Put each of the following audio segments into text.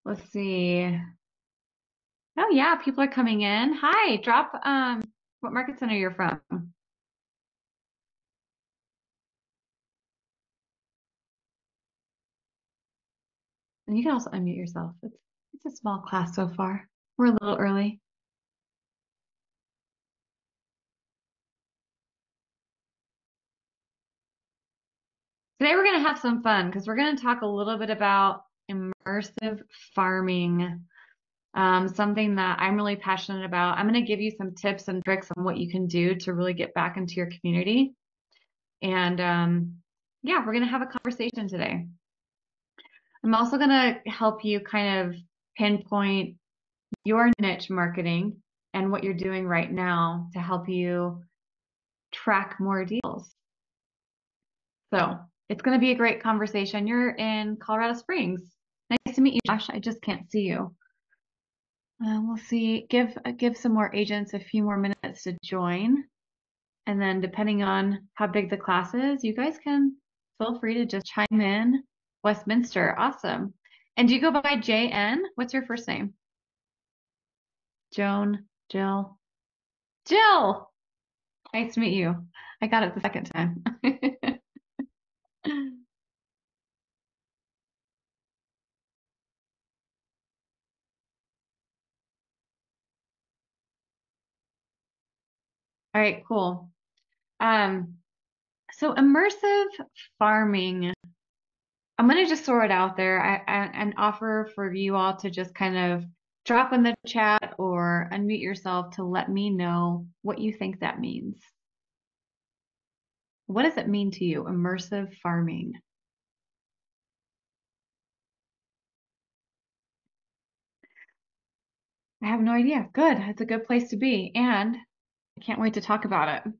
Let's see. Oh yeah, people are coming in. Hi, drop what market center you're from. And you can also unmute yourself. It's a small class so far. We're a little early. Today we're gonna have some fun because we're gonna talk a little bit about immersive farming. Something that I'm really passionate about. I'm gonna give you some tips and tricks on what you can do to really get back into your community. And yeah, we're gonna have a conversation today. I'm also gonna help you kind of pinpoint your niche marketing and what you're doing right now to help you track more deals. So it's going to be a great conversation. You're in Colorado Springs. Nice to meet you, Josh. I just can't see you. We'll see. Give some more agents a few more minutes to join. And then depending on how big the class is, you guys can feel free to just chime in. Westminster. Awesome. And do you go by JN? What's your first name? Joan, Jill. Jill! Nice to meet you. I got it the second time. All right, cool. Um, so immersive farming, I'm going to just throw it out there and offer for you all to just kind of drop in the chat or unmute yourself to let me know what you think that means. What does it mean to you, immersive farming? I have no idea. Good. It's a good place to be. And I can't wait to talk about it.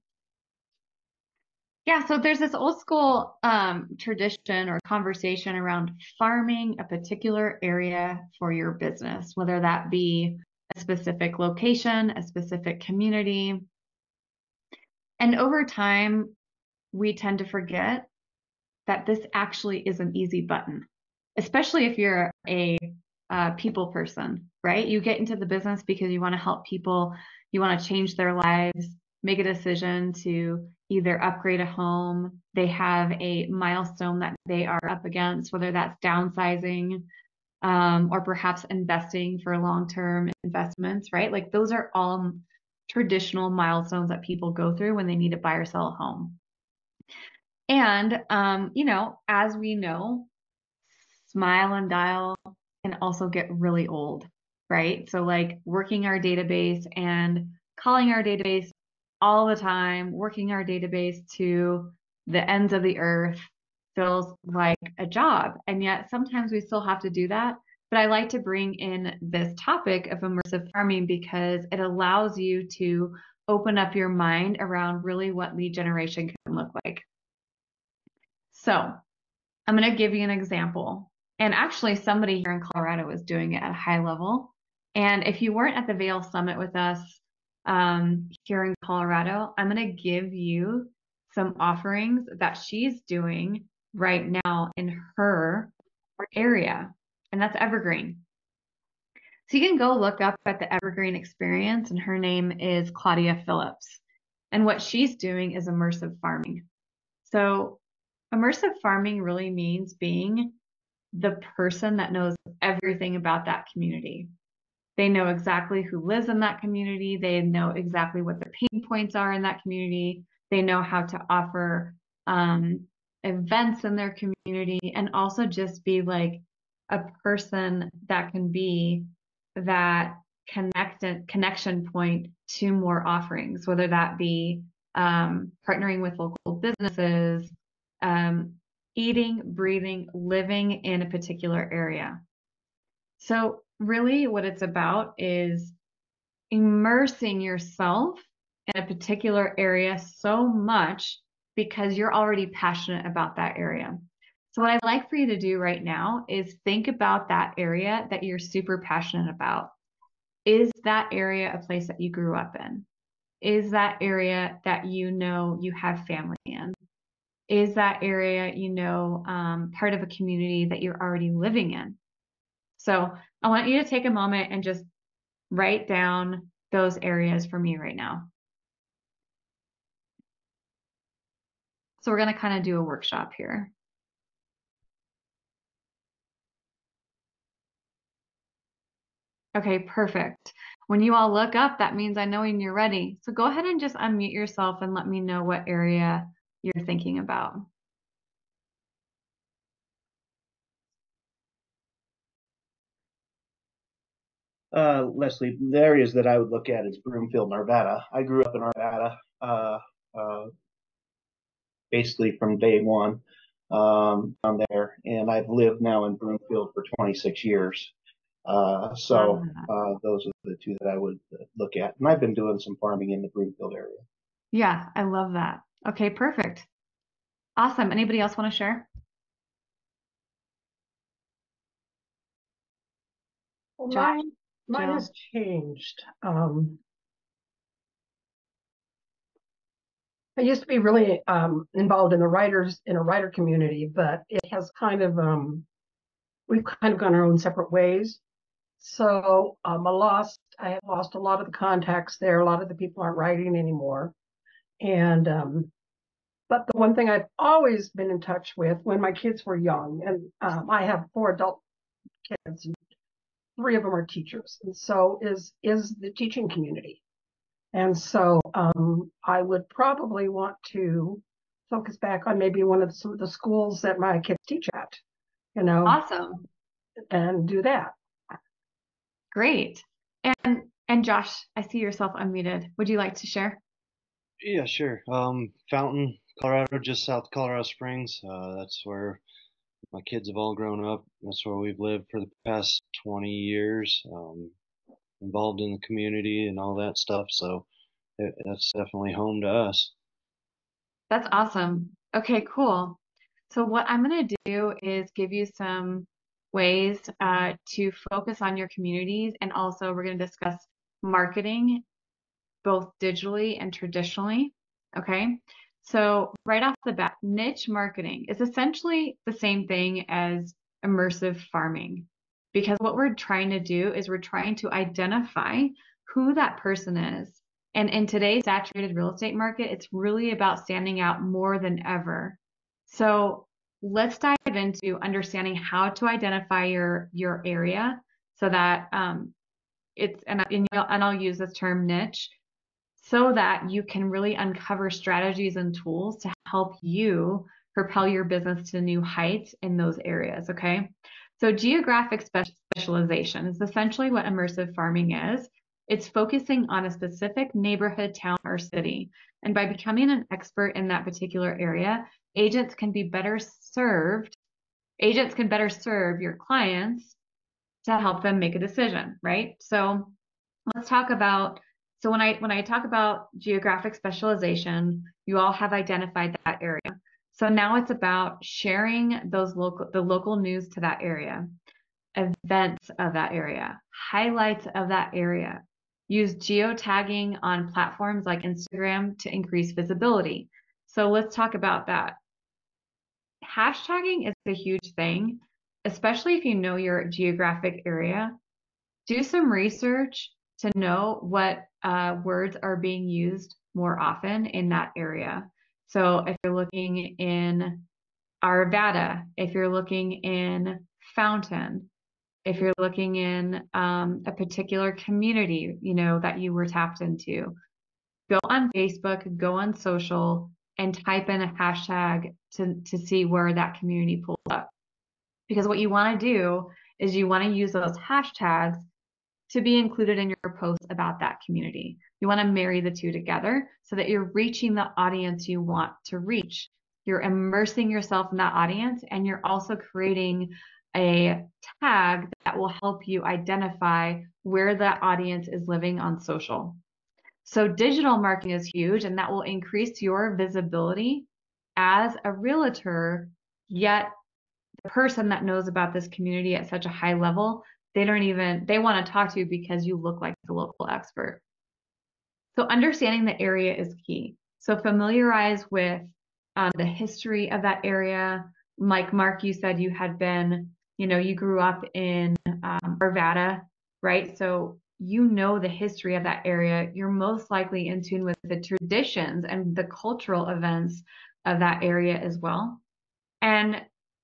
Yeah, so there's this old school tradition or conversation around farming a particular area for your business, whether that be a specific location, a specific community. And over time, we tend to forget that this actually is an easy button, especially if you're a people person, right? You get into the business because you want to help people, you want to change their lives, make a decision to either upgrade a home, they have a milestone that they are up against, whether that's downsizing, or perhaps investing for long-term investments, right? Like those are all traditional milestones that people go through when they need to buy or sell a home. And, as we know, smile and dial can also get really old, right? So like working our database and calling our database all the time, working our database to the ends of the earth feels like a job. And yet sometimes we still have to do that. But I like to bring in this topic of immersive farming because it allows you to open up your mind around really what lead generation can look like. So I'm going to give you an example. And actually, somebody here in Colorado is doing it at a high level. And if you weren't at the Vail Summit with us here in Colorado, I'm going to give you some offerings that she's doing right now in her area, and that's Evergreen. So you can go look up at the Evergreen Experience, and her name is Claudia Phillips. And what she's doing is immersive farming. So immersive farming really means being the person that knows everything about that community. They know exactly who lives in that community. They know exactly what their pain points are in that community. They know how to offer events in their community and also just be like a person that can be that connection point to more offerings, whether that be partnering with local businesses, um, eating, breathing, living in a particular area. So really what it's about is immersing yourself in a particular area so much because you're already passionate about that area. So what I'd like for you to do right now is think about that area that you're super passionate about. Is that area a place that you grew up in? Is that area that you know you have family in? Is that area, part of a community that you're already living in? So I want you to take a moment and just write down those areas for me right now. So we're going to kind of do a workshop here. Okay, perfect. When you all look up, that means I know when you're ready. So go ahead and just unmute yourself and let me know what area you're thinking about. Leslie, the areas that I would look at is Broomfield, Nevada. I grew up in Nevada, basically from day one, down there, and I've lived now in Broomfield for 26 years. Love that. Those are the two that I would look at. And I've been doing some farming in the Broomfield area. Yeah, I love that. Okay, perfect. Awesome. Anybody else want to share? Well, Josh, mine Jill? has changed. I used to be really involved in a writer community, but it has kind of we've kind of gone our own separate ways. So I have lost a lot of the contacts there. A lot of the people aren't writing anymore. And but the one thing I've always been in touch with when my kids were young, and I have 4 adult kids, and 3 of them are teachers, and so is the teaching community. And so I would probably want to focus back on maybe some of the schools that my kids teach at, Awesome. and do that. Great. And Josh, I see yourself unmuted. Would you like to share? Yeah, sure. Fountain, Colorado, just south of Colorado Springs. That's where my kids have all grown up. That's where we've lived for the past 20 years. Involved in the community and all that stuff. So that's definitely home to us. That's awesome. Okay, cool. So what I'm going to do is give you some ways to focus on your communities, and also we're going to discuss marketing both digitally and traditionally. Okay. So right off the bat, niche marketing is essentially the same thing as immersive farming, because what we're trying to do is we're trying to identify who that person is. And in today's saturated real estate market, it's really about standing out more than ever. So let's dive into understanding how to identify your area so that and I'll use this term niche so that you can really uncover strategies and tools to help you propel your business to new heights in those areas. Okay. So geographic specialization is essentially what immersive farming is. It's focusing on a specific neighborhood, town, or city. And by becoming an expert in that particular area, agents can better serve your clients to help them make a decision, right? So let's talk about, so when I talk about geographic specialization, you all have identified that area. So now it's about sharing the local news to that area, events of that area, highlights of that area. Use geotagging on platforms like Instagram to increase visibility. So let's talk about that. Hashtagging is a huge thing, especially if you know your geographic area. Do some research to know what words are being used more often in that area. So if you're looking in Arvada, if you're looking in Fountain, if you're looking in a particular community, that you were tapped into, go on Facebook, go on social, and type in a hashtag to see where that community pulls up. Because what you want to do is you want to use those hashtags to be included in your posts about that community. You want to marry the two together so that you're reaching the audience you want to reach. You're immersing yourself in that audience, and you're also creating a tag that will help you identify where that audience is living on social. So digital marketing is huge, and that will increase your visibility as a realtor, yet the person that knows about this community at such a high level, they want to talk to you because you look like the local expert. So understanding the area is key. So familiarize with the history of that area. Like Mark, you said you had been You know, you grew up in Arvada, right? So you know the history of that area. You're most likely in tune with the traditions and the cultural events of that area as well. And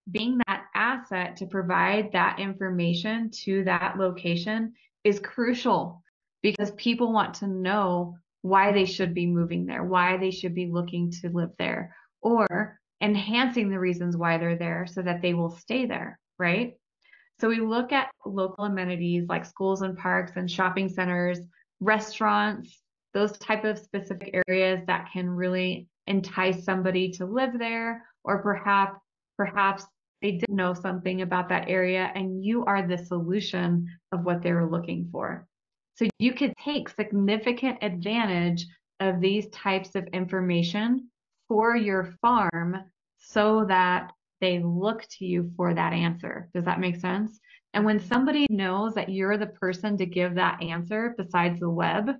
being that asset to provide that information to that location is crucial because people want to know why they should be moving there, why they should be looking to live there, or enhancing the reasons why they're there so that they will stay there, right? So we look at local amenities like schools and parks and shopping centers, restaurants, those type of specific areas that can really entice somebody to live there, or perhaps they didn't know something about that area and you are the solution of what they were looking for. So you could take significant advantage of these types of information for your farm so that they look to you for that answer. Does that make sense? And when somebody knows that you're the person to give that answer besides the web,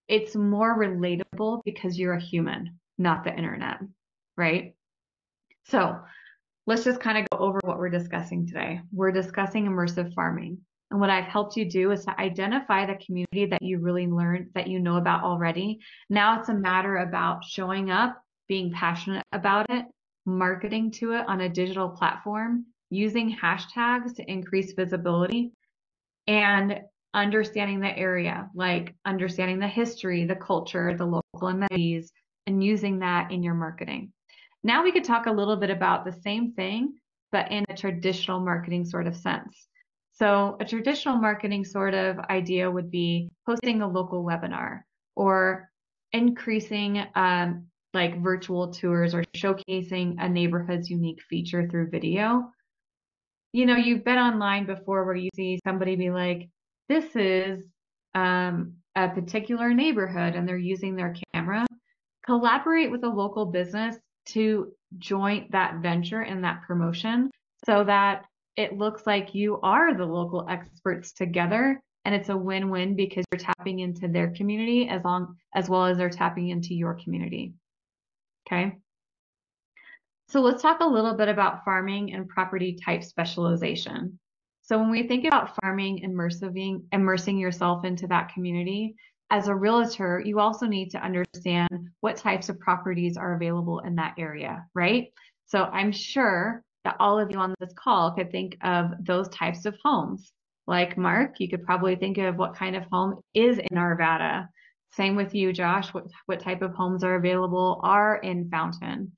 it's more relatable because you're a human, not the internet, right? So let's just kind of go over what we're discussing today. We're discussing immersive farming. And what I've helped you do is to identify the community that you really learned, that you know about already. Now it's a matter about showing up, being passionate about it, marketing to it on a digital platform, using hashtags to increase visibility, and understanding the area, like understanding the history, the culture, the local amenities, and using that in your marketing. Now we could talk a little bit about the same thing, but in a traditional marketing sort of sense. So a traditional marketing sort of idea would be hosting a local webinar or increasing like virtual tours or showcasing a neighborhood's unique feature through video. You know, you've been online before where you see somebody be like, this is a particular neighborhood and they're using their camera. Collaborate with a local business to join that venture and that promotion so that it looks like you are the local experts together and it's a win-win because you're tapping into their community as well as they're tapping into your community. Okay. So let's talk a little bit about farming and property type specialization. So when we think about farming, immersing yourself into that community, as a realtor, you also need to understand what types of properties are available in that area, right? So I'm sure that all of you on this call could think of those types of homes. Like Mark, you could probably think of what kind of home is in Arvada. Same with you, Josh. What type of homes are available are in Fountain.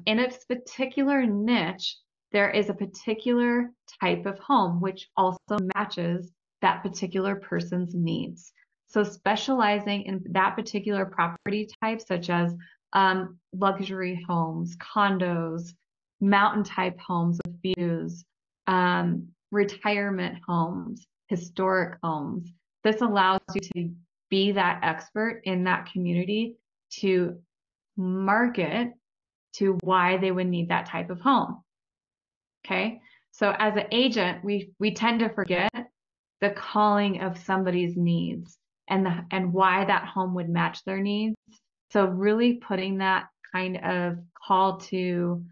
In its particular niche, there is a particular type of home which also matches that particular person's needs. So specializing in that particular property type, such as luxury homes, condos, mountain type homes with views, retirement homes, historic homes. This allows you to be that expert in that community to market to why they would need that type of home. Okay. So as an agent, we tend to forget the calling of somebody's needs and why that home would match their needs. So really putting that kind of call to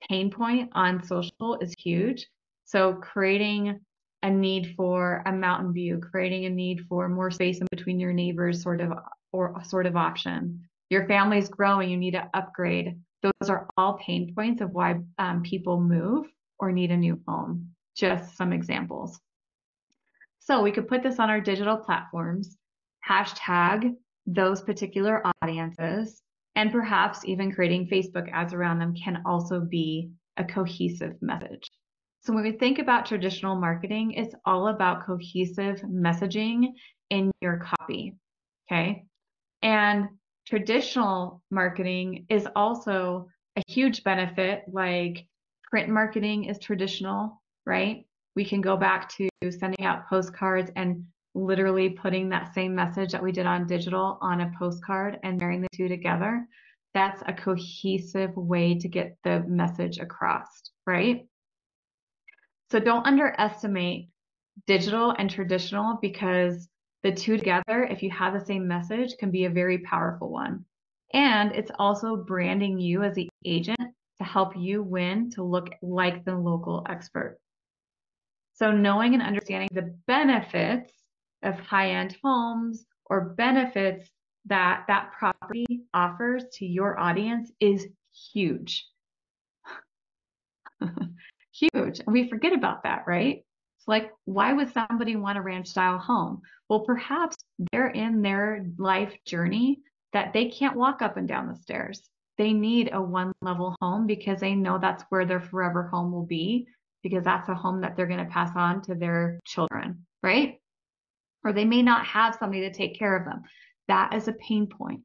pain point on social is huge. So creating a need for a mountain view, creating a need for more space in between your neighbors sort of option. Your family's growing, you need to upgrade. Those are all pain points of why people move or need a new home. Just some examples. So we could put this on our digital platforms, hashtag those particular audiences, and perhaps even creating Facebook ads around them can also be a cohesive message. So when we think about traditional marketing, it's all about cohesive messaging in your copy, okay? And traditional marketing is also a huge benefit, like print marketing is traditional, right? We can go back to sending out postcards and literally putting that same message that we did on digital on a postcard and marrying the two together. That's a cohesive way to get the message across, right? So don't underestimate digital and traditional because the two together, if you have the same message, can be a very powerful one. And it's also branding you as the agent to help you win to look like the local expert. So knowing and understanding the benefits of high-end homes or benefits that that property offers to your audience is huge. Huge. And we forget about that, right? It's like, why would somebody want a ranch style home? Well, perhaps they're in their life journey that they can't walk up and down the stairs. They need a one level home because they know that's where their forever home will be, because that's a home that they're going to pass on to their children, right? Or they may not have somebody to take care of them. That is a pain point.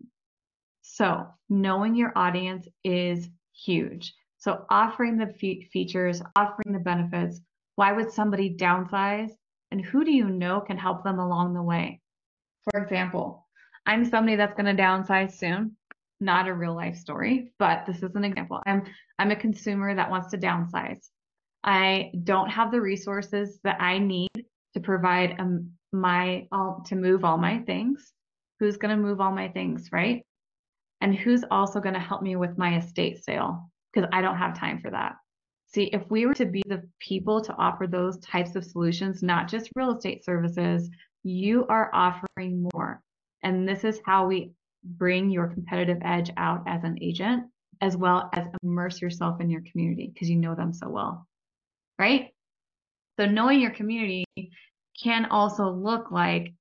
So knowing your audience is huge. So offering the features, offering the benefits. Why would somebody downsize? And who do you know can help them along the way? For example, I'm somebody that's going to downsize soon. Not a real life story, but this is an example. I'm a consumer that wants to downsize. I don't have the resources that I need to provide to move all my things. Who's going to move all my things, right? And who's also going to help me with my estate sale? Because I don't have time for that. See, if we were to be the people to offer those types of solutions, not just real estate services, you are offering more. And this is how we bring your competitive edge out as an agent, as well as immerse yourself in your community because you know them so well, right? So knowing your community can also look like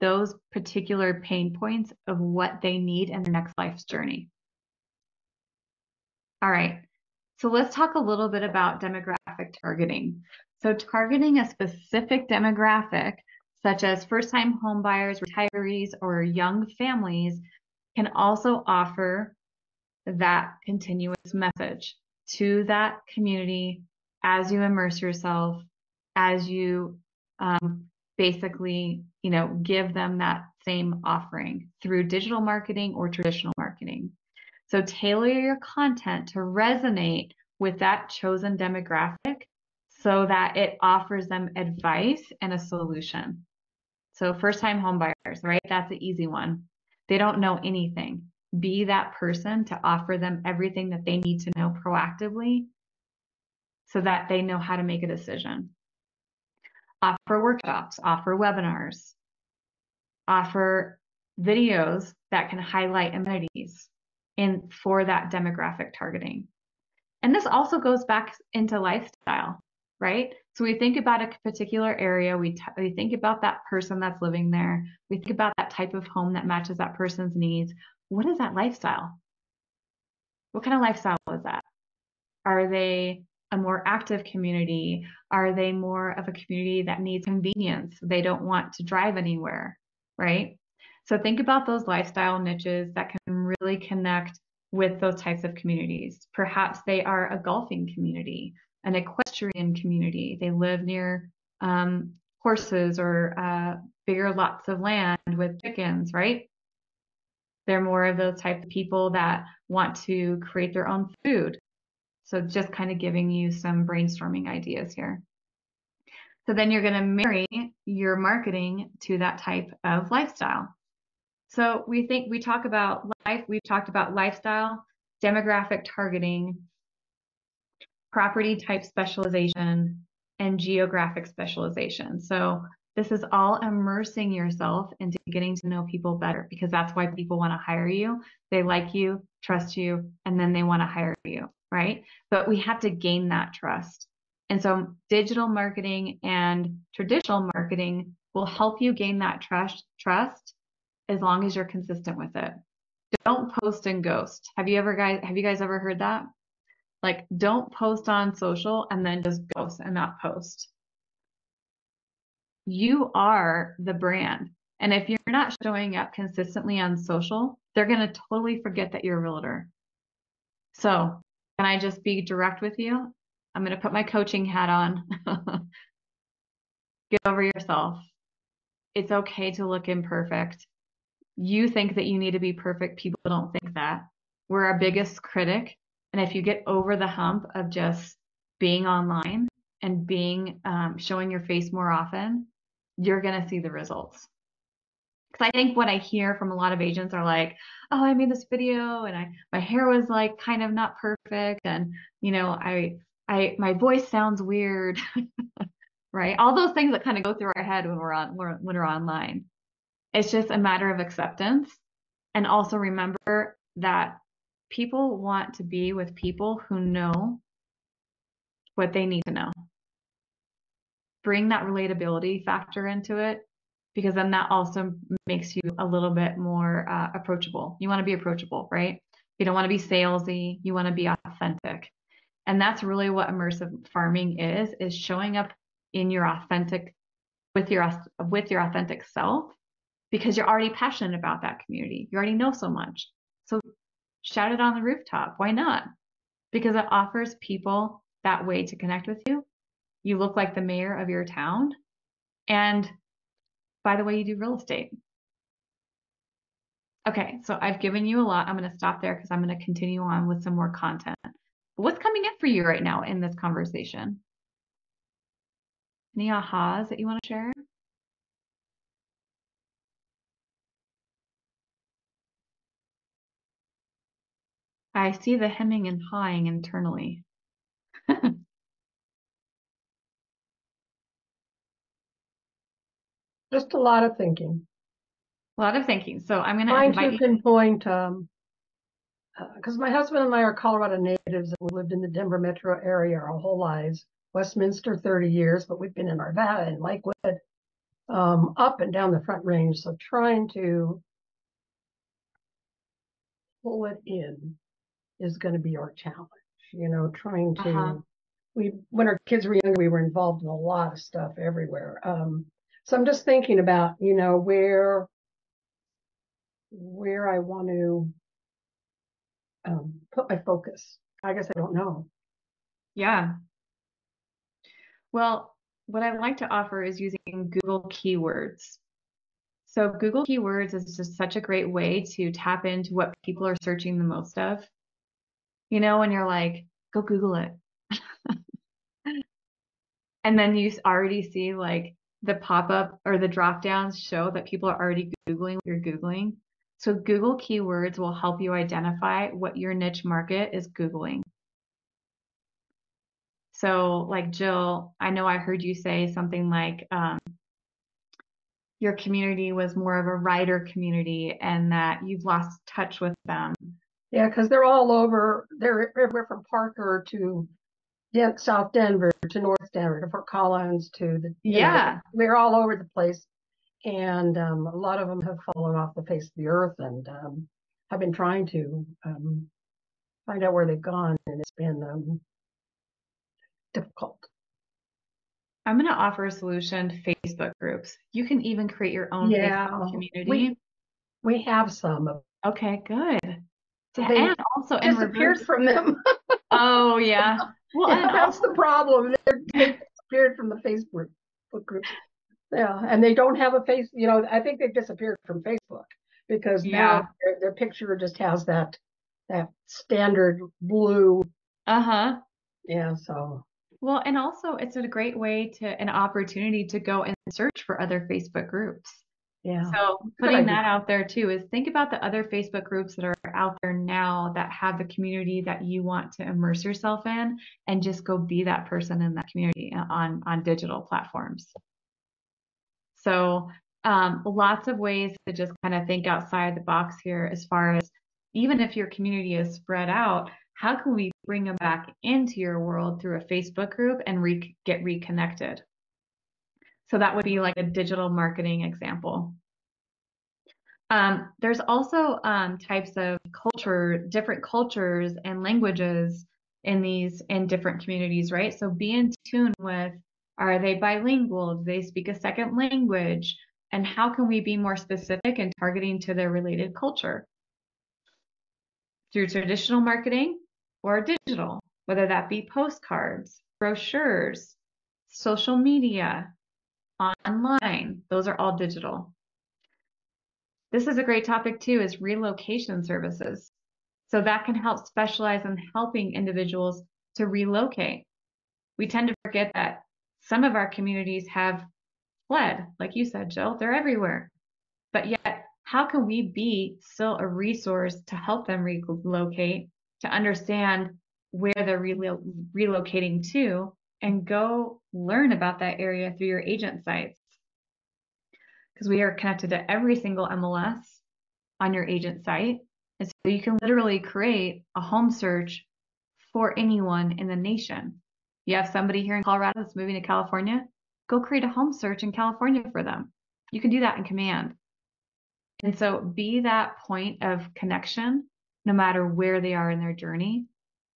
those particular pain points of what they need in their next life's journey. All right, so let's talk a little bit about demographic targeting. So targeting a specific demographic, such as first-time homebuyers, retirees, or young families, can also offer that continuous message to that community as you immerse yourself, as you basically, give them that same offering through digital marketing or traditional marketing. So tailor your content to resonate with that chosen demographic so that it offers them advice and a solution. So first-time home buyers, right? That's the easy one. They don't know anything. Be that person to offer them everything that they need to know proactively so that they know how to make a decision. Offer workshops, offer webinars, offer videos that can highlight amenities for that demographic targeting. And this also goes back into lifestyle, right? So we think about a particular area, we think about that person that's living there, we think about that type of home that matches that person's needs. What is that lifestyle? What kind of lifestyle is that? Are they a more active community? Are they more of a community that needs convenience? They don't want to drive anywhere, right? So think about those lifestyle niches that can really connect with those types of communities. Perhaps they are a golfing community, an equestrian community. They live near horses or bigger lots of land with chickens, right? They're more of those type of people that want to create their own food. So just kind of giving you some brainstorming ideas here. So then you're going to marry your marketing to that type of lifestyle. So we've talked about lifestyle, demographic targeting, property type specialization, and geographic specialization. So this is all immersing yourself into getting to know people better, because that's why people want to hire you. They like you, trust you, and then they want to hire you, right? But we have to gain that trust. And so digital marketing and traditional marketing will help you gain that trust as long as you're consistent with it. Don't post and ghost. Have you guys ever heard that? Like, don't post on social and then just ghost and not post. You are the brand. And if you're not showing up consistently on social, they're going to totally forget that you're a realtor. So can I just be direct with you? I'm going to put my coaching hat on. Get over yourself. It's okay to look imperfect. You think that you need to be perfect. People don't think that. We're our biggest critic. And if you get over the hump of just being online and showing your face more often, you're going to see the results. Because I think what I hear from a lot of agents are like, oh, I made this video and my hair was like kind of not perfect. And, my voice sounds weird. right? All those things that kind of go through our head when we're online. It's just a matter of acceptance. And also remember that people want to be with people who know what they need to know. Bring that relatability factor into it, because then that also makes you a little bit more approachable. You want to be approachable, right? You don't want to be salesy. You want to be authentic. And that's really what immersive farming is showing up in your authentic, with your authentic self, because you're already passionate about that community. You already know so much. So shout it on the rooftop. Why not? Because it offers people that way to connect with you. You look like the mayor of your town. And by the way, you do real estate. Okay, so I've given you a lot. I'm going to stop there because I'm going to continue on with some more content. What's coming up for you right now in this conversation? Any ahas that you want to share? I see the hemming and hawing internally. Just a lot of thinking. A lot of thinking. So I'm going to Trying invite to you. pinpoint, because my husband and I are Colorado natives, and we lived in the Denver metro area our whole lives. Westminster, 30 years, but we've been in Arvada and Lakewood, up and down the Front Range. So trying to pull it in is going to be our challenge. Trying to, when our kids were younger, we were involved in a lot of stuff everywhere. So I'm just thinking about, where I want to put my focus. I guess I don't know. Yeah. Well, what I'd like to offer is using Google keywords. So Google keywords is just such a great way to tap into what people are searching the most of. When you're like, go Google it. And then you already see like the pop-up or the drop-downs show that people are already Googling what you're Googling. So Google keywords will help you identify what your niche market is Googling. So like Jill, I know I heard you say something like your community was more of a writer community and that you've lost touch with them. Yeah, because they're all over. They're everywhere from Parker to South Denver to North Denver to Fort Collins to we're all over the place. And a lot of them have fallen off the face of the earth, and I've been trying to find out where they've gone, and it's been difficult. I'm going to offer a solution, Facebook groups. You can even create your own Facebook community. We have some. Okay, good. They and also in disappeared reverse. from them. Oh, yeah. Well, yeah, that's the problem. They disappeared from the Facebook groups. Yeah, and they don't have a face. I think they've disappeared from Facebook because now their picture just has that standard blue. Yeah. So. Well, and also it's a great way an opportunity to go and search for other Facebook groups. Yeah. So putting that out there too is think about the other Facebook groups that are out there now that have the community that you want to immerse yourself in, and just go be that person in that community on digital platforms. So lots of ways to just kind of think outside the box here as far as even if your community is spread out, how can we bring them back into your world through a Facebook group and get reconnected? So that would be like a digital marketing example. There's also types of different cultures and languages in different communities, right? So be in tune with, are they bilingual? Do they speak a second language? And how can we be more specific in targeting to their related culture? Through traditional marketing or digital, whether that be postcards, brochures, social media, online, those are all digital. This is a great topic too, is relocation services. So that can help specialize in helping individuals to relocate. We tend to forget that some of our communities have fled, like you said, Jill, they're everywhere. But yet, how can we be still a resource to help them relocate, to understand where they're relocating to, and go learn about that area through your agent sites. Because we are connected to every single MLS on your agent site. And so you can literally create a home search for anyone in the nation. You have somebody here in Colorado that's moving to California, go create a home search in California for them. You can do that in Command. And so be that point of connection no matter where they are in their journey.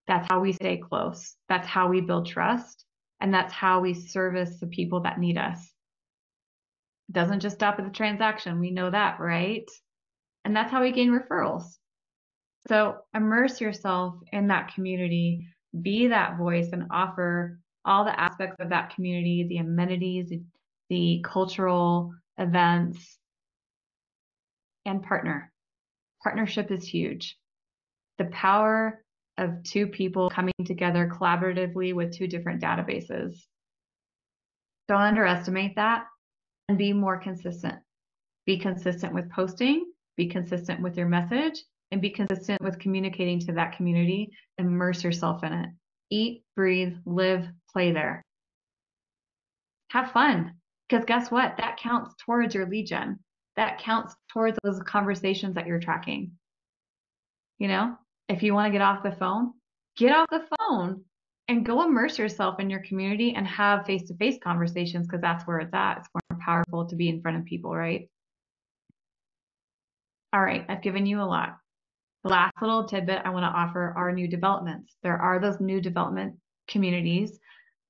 That's how we stay close. That's how we build trust. And that's how we service the people that need us. It doesn't just stop at the transaction. We know that, right? And that's how we gain referrals. So immerse yourself in that community, be that voice, and offer all the aspects of that community, the amenities, the cultural events, and partner. Partnership is huge. The power of two people coming together collaboratively with two different databases. Don't underestimate that, and be more consistent. Be consistent with posting, be consistent with your message, and be consistent with communicating to that community. Immerse yourself in it. Eat, breathe, live, play there. Have fun, because guess what? That counts towards your lead gen. That counts towards those conversations that you're tracking. You know, if you want to get off the phone and go immerse yourself in your community and have face-to-face conversations, because that's where it's at. It's more powerful to be in front of people, right? All right, I've given you a lot. The last little tidbit I want to offer are new developments. There are those new development communities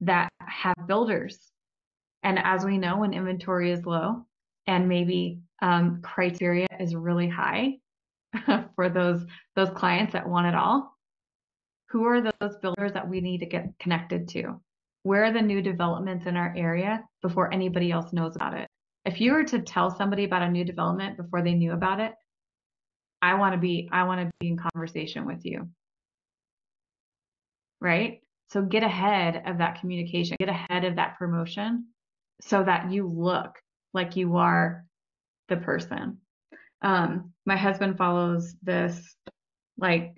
that have builders. And as we know, when inventory is low and maybe criteria is really high for those clients that want it all, who are those builders that we need to get connected to? Where are the new developments in our area before anybody else knows about it? If you were to tell somebody about a new development before they knew about it, I want to be in conversation with you. Right? So get ahead of that communication, get ahead of that promotion so that you look like you are the person. My husband follows this like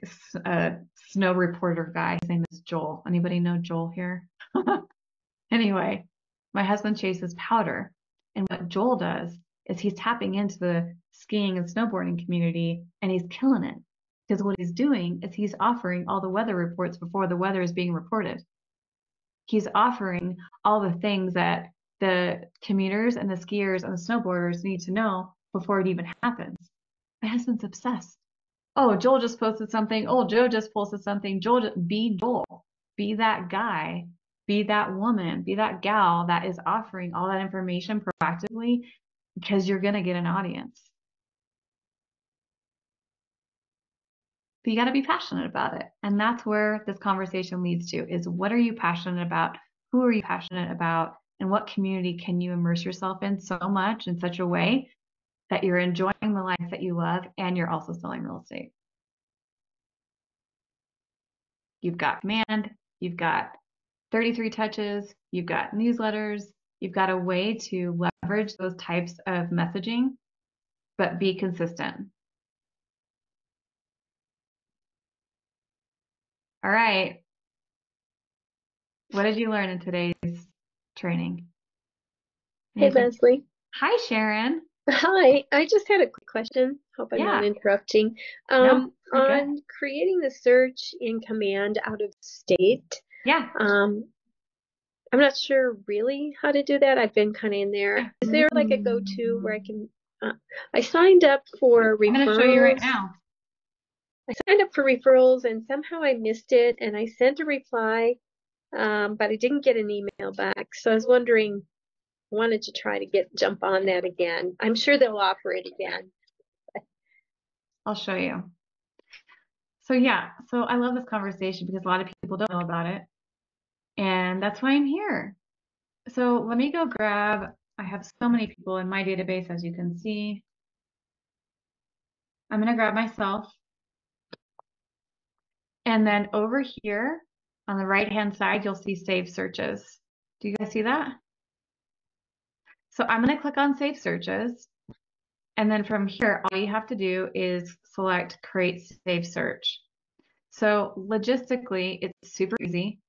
snow reporter guy. His name is Joel. Anybody know Joel here? Anyway, my husband chases powder. And what Joel does is he's tapping into the skiing and snowboarding community and he's killing it. Because what he's doing is he's offering all the weather reports before the weather is being reported. He's offering all the things that the commuters and the skiers and the snowboarders need to know before it even happens. My husband's obsessed. Oh, Joel just posted something. Oh, Joe just posted something. Be Joel. Be that guy. Be that woman. Be that gal that is offering all that information proactively, because you're going to get an audience. But you got to be passionate about it. And that's where this conversation leads to, is what are you passionate about? Who are you passionate about? And what community can you immerse yourself in so much in such a way that you're enjoying the life that you love and you're also selling real estate? You've got Command, you've got 33 touches, you've got newsletters, you've got a way to leverage those types of messaging, but be consistent. All right. What did you learn in today's training? Hey, Leslie. Hi, Sharon. Hi. I just had a quick question. Hope I'm not interrupting. No, on creating the search in Command out of state. Yeah. I'm not sure really how to do that. I've been kind of in there. Is there like a go-to where I can? I signed up for referrals. I'm going to show you right now. I signed up for referrals and somehow I missed it, and I sent a reply, but I didn't get an email back. So I was wondering. Wanted to try to jump on that again. I'm sure they'll offer it again. I'll show you. So yeah, so I love this conversation because a lot of people don't know about it. And that's why I'm here. So let me go grab, I have so many people in my database, as you can see. I'm going to grab myself. And then over here on the right-hand side, you'll see Save Searches. Do you guys see that? So I'm going to click on Save Searches. And then from here, all you have to do is select Create Save Search. So logistically, it's super easy.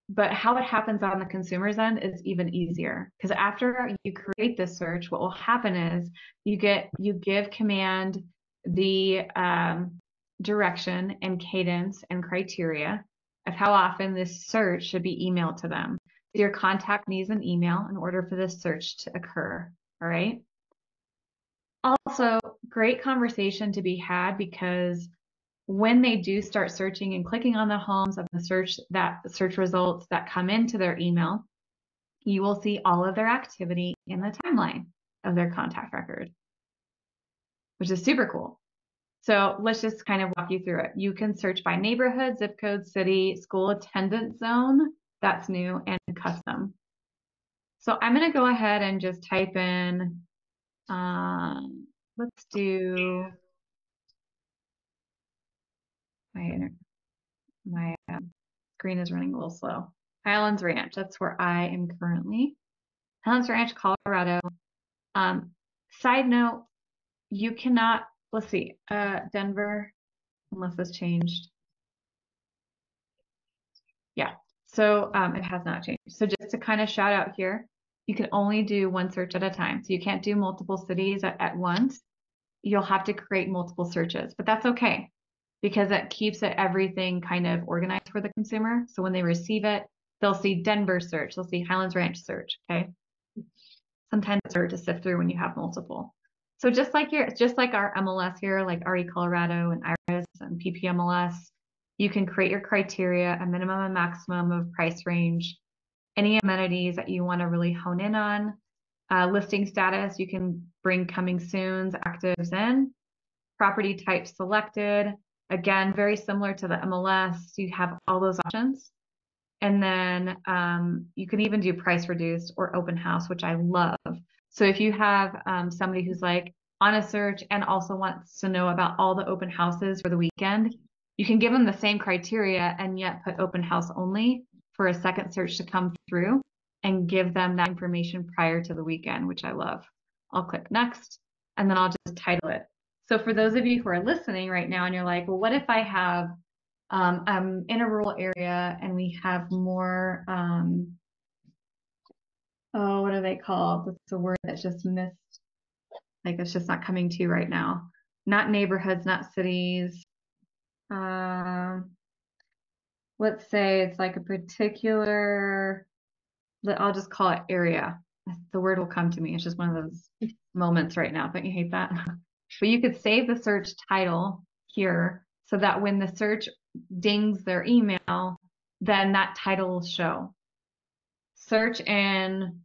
But how it happens on the consumer's end is even easier, because after you create this search, what will happen is you give command the direction and cadence and criteria of how often this search should be emailed to them. Your contact needs an email in order for this search to occur. All right. Also, great conversation to be had, because when they do start searching and clicking on the homes of the search results that come into their email, you will see all of their activity in the timeline of their contact record, which is super cool. So let's just kind of walk you through it. You can search by neighborhood, zip code, city, school attendance zone. That's new, and custom. So I'm going to go ahead and just type in, let's do my screen is running a little slow. Highlands Ranch, that's where I am currently. Highlands Ranch, Colorado. Side note, you cannot, let's see, Denver, unless this changed. Yeah, so it has not changed. So just to kind of shout out here, you can only do one search at a time. So you can't do multiple cities at once. You'll have to create multiple searches, but that's okay, because it keeps everything kind of organized for the consumer. So when they receive it, they'll see Denver search, they'll see Highlands Ranch search, okay? Sometimes it's hard to sift through when you have multiple. So just like our MLS here, like RE Colorado and IRIS and PPMLS, you can create your criteria, a minimum and maximum of price range, any amenities that you want to really hone in on. Listing status, you can bring coming soons, actives in. Property type selected. Again, very similar to the MLS, you have all those options. And then you can even do price reduced or open house, which I love. So if you have somebody who's like on a search and also wants to know about all the open houses for the weekend, you can give them the same criteria and yet put open house only for a second search to come through and give them that information prior to the weekend, which I love. I'll click next, and then I'll just title it. So for those of you who are listening right now and you're like, well, what if I have, I'm in a rural area and we have more, oh, what are they called? That's a word that's just missed. Like it's just not coming to you right now. Not neighborhoods, not cities. Let's say it's like a particular, I'll just call it area. The word will come to me. It's just one of those moments right now. Don't you hate that? But you could save the search title here so that when the search dings their email, then that title will show. Search in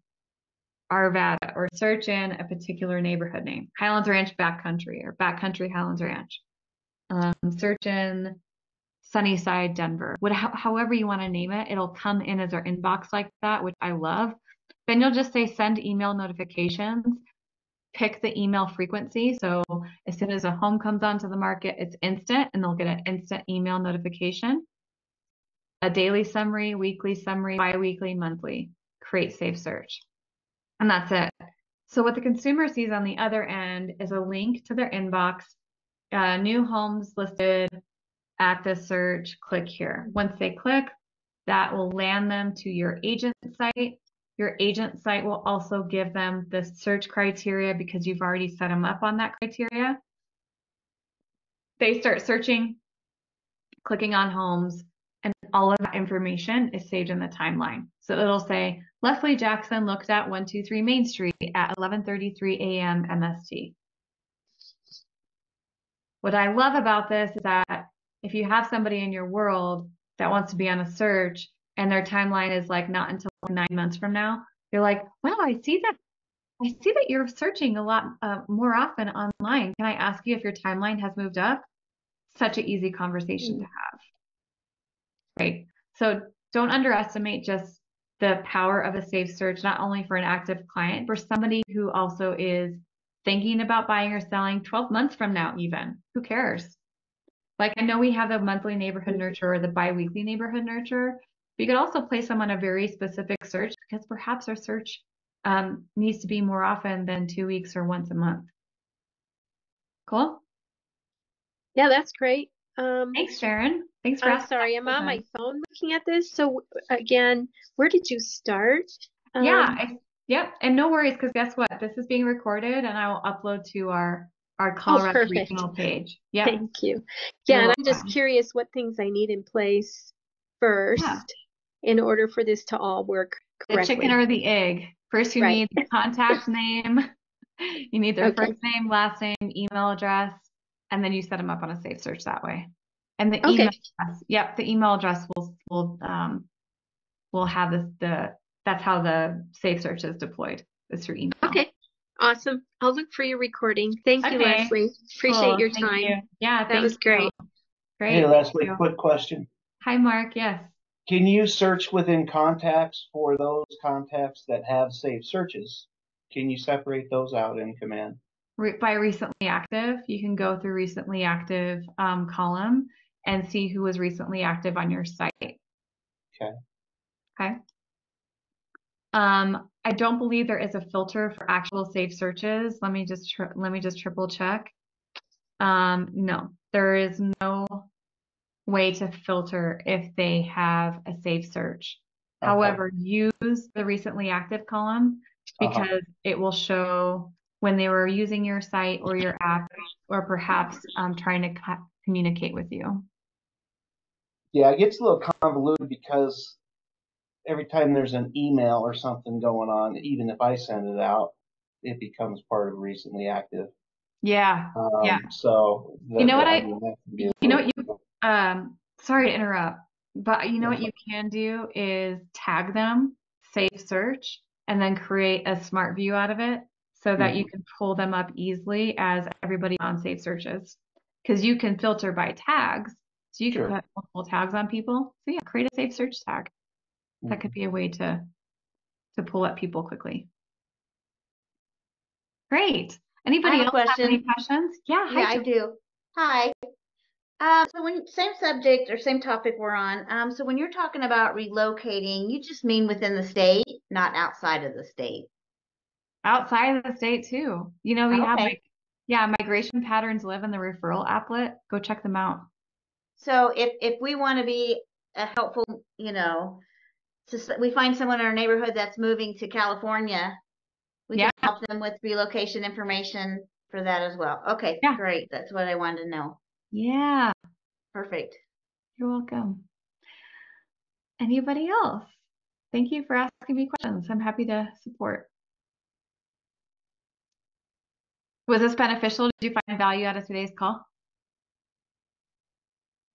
Arvada, or search in a particular neighborhood name. Highlands Ranch Backcountry, or Backcountry Highlands Ranch. Search in Sunnyside, Denver. However you want to name it, it'll come in as our inbox like that, which I love. Then you'll just say send email notifications. Pick the email frequency. So as soon as a home comes onto the market, it's instant, and they'll get an instant email notification. A daily summary, weekly summary, bi-weekly, monthly. Create, save, search. And that's it. So what the consumer sees on the other end is a link to their inbox, new homes listed at the search, click here. Once they click, that will land them to your agent site. Your agent site will also give them the search criteria because you've already set them up on that criteria. They start searching, clicking on homes, and all of that information is saved in the timeline. So it'll say, Leslie Jackson looked at 123 Main Street at 11:33 a.m. MST. What I love about this is that if you have somebody in your world that wants to be on a search and their timeline is like not until 9 months from now, you're like, wow, I see that you're searching a lot more often online. Can I ask you if your timeline has moved up? Such an easy conversation to have, right? So don't underestimate just the power of a safe search, not only for an active client, for somebody who also is thinking about buying or selling 12 months from now even. Who cares? Like, I know we have the monthly neighborhood nurture or the bi-weekly neighborhood nurture, but you could also place them on a very specific search because perhaps our search needs to be more often than 2 weeks or once a month. Cool? Yeah, that's great. Thanks, Sharon. Thanks for I'm asking sorry, that I'm on my question. phone looking at this. So again, where did you start? Yeah, Um, yep. And no worries, because guess what? This is being recorded and I will upload to our oh, Colorado perfect. regional page. Yep. Thank you. You're Yeah, and I'm just welcome. curious what things I need in place Yeah. first in order for this to all work The chicken correctly. or the egg. First, you Right. need the contact name. You need their Okay. first name, last name, email address, and then you set them up on a safe search that way. And the email Okay. address, yep, the email address will have that's how the safe search is deployed, is through email. Okay. Awesome. I'll look for your recording. Thank you, Okay, Leslie. Appreciate cool. your Thank you. time. Yeah, That was thank you. great. Great. Hey, Thank Leslie, you. quick question. Hi, Mark. Yes. Can you search within contacts for those contacts that have saved searches? Can you separate those out in command? By recently active, you can go through recently active column and see who was recently active on your site. Okay. Okay. I don't believe there is a filter for actual safe searches. Let me just triple check. No, there is no way to filter if they have a safe search. Okay. However, use the recently active column because it will show when they were using your site or your app or perhaps trying to communicate with you. Yeah, it gets a little convoluted because every time there's an email or something going on, even if I send it out, it becomes part of recently active. Yeah. Yeah. So You know what I mean, that can be a you know little what you sorry to interrupt, but you know what you can do is tag them, save search, and then create a smart view out of it so that you can pull them up easily as everybody on save searches. Because you can filter by tags. So you could put multiple tags on people. So yeah, create a save search tag. That could be a way to pull up people quickly. Great. Anybody I have a else have any question. questions? Yeah, hi, Yeah, I Jo. do. Hi. So when same subject or same topic we're on. So when you're talking about relocating, you just mean within the state, not outside of the state. Outside of the state too. You know, we have Okay. migration patterns live in the referral applet. Go check them out. So if we want to be a helpful, we find someone in our neighborhood that's moving to California, we Yeah, can help them with relocation information for that as well. Okay, yeah, great. That's what I wanted to know. yeah. Perfect. You're welcome. Anybody else? Thank you for asking me questions. I'm happy to support. Was this beneficial? Did you find value out of today's call?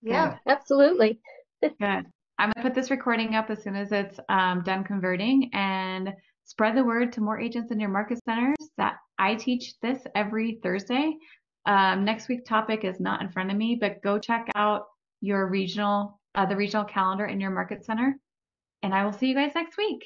Yeah. Good. Absolutely. Good. I'm gonna put this recording up as soon as it's done converting and spread the word to more agents in your market centers that I teach this every Thursday. Next week topic is not in front of me, but go check out your the regional calendar in your market center, and I will see you guys next week.